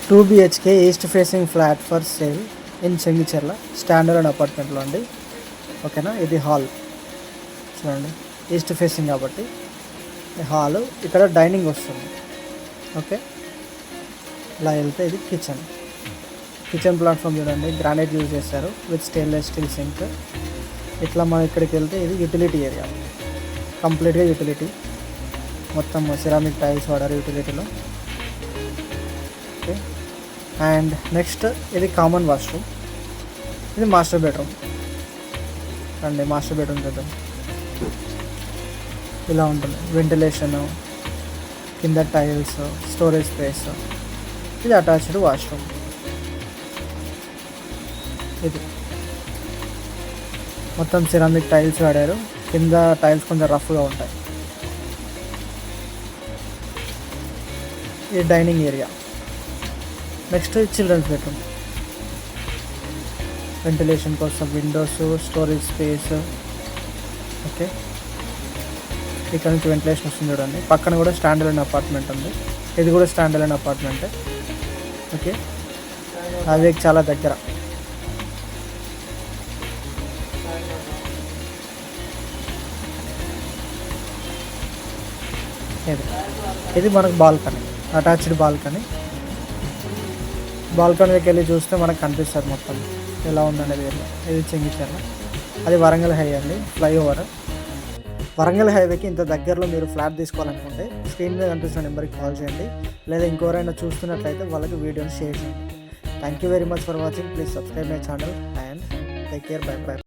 2 BHK east facing flat for sale in Chengicherla standard అపార్ట్మెంట్లో అండి. ఓకేనా, ఇది హాల్ చూడండి, ఈస్ట్ ఫేసింగ్ కాబట్టి హాలు. ఇక్కడ డైనింగ్ వస్తుంది. ఓకే, ఇలా వెళ్తే ఇది కిచెన్ ప్లాట్ఫామ్ చూడండి, గ్రానైట్ యూజ్ చేశారు విత్ స్టెయిన్లెస్ స్టీల్ సింక్. ఇట్లా మనం ఇక్కడికి వెళ్తే ఇది యూటిలిటీ ఏరియా, కంప్లీట్గా యూటిలిటీ, మొత్తం సిరామిక్ టైల్స్ వాడారు యూటిలిటీలో. ఓకే, అండ్ నెక్స్ట్ ఇది కామన్ వాష్రూమ్, ఇది మాస్టర్ బెడ్రూమ్ అండి. మాస్టర్ బెడ్రూమ్ చూద్దాం, ఇలా ఉంటుంది. వెంటిలేషను, కింద టైల్స్, స్టోరేజ్ స్పేస్. ఇది అటాచ్డ్ వాష్రూమ్. ఇది మొత్తం సిరామిక్ టైల్స్ వాడారు, కింద టైల్స్ కొంచెం రఫ్గా ఉంటాయి. ఇది dining area. Next children's bedroom, ventilation కోసం విండోస్, స్టోరేజ్ స్పేస్. ఓకే, ఇక్కడ నుంచి వెంటిలేషన్ వస్తుంది చూడండి. పక్కన కూడా స్టాండర్డ్ అపార్ట్మెంట్ ఉంది, ఇది కూడా స్టాండర్డ్ అపార్ట్మెంటే. ఓకే, హైవేకి చాలా దగ్గర. ఇది మనకు బాల్కనీ, అటాచ్డ్ బాల్కనీ. బాల్కనీకి వెళ్ళి చూస్తే మనకు కనిపిస్తుంది మొత్తం ఎలా ఉందనేది. ఇది చెంగిచెర్ల, అది వరంగల్ హైవే అండి, ఫ్లైఓవర్. వరంగల్ హైవేకి ఇంత దగ్గరలో మీరు ఫ్లాట్ తీసుకోవాలనుకుంటే స్క్రీన్ మీద కనిపిస్తున్న నెంబర్కి కాల్ చేయండి, లేదా ఇంకెవరైనా చూస్తున్నట్లయితే వాళ్ళకి వీడియోని షేర్ చేయండి. Thank you very much for watching. Please subscribe my channel and take care. By by.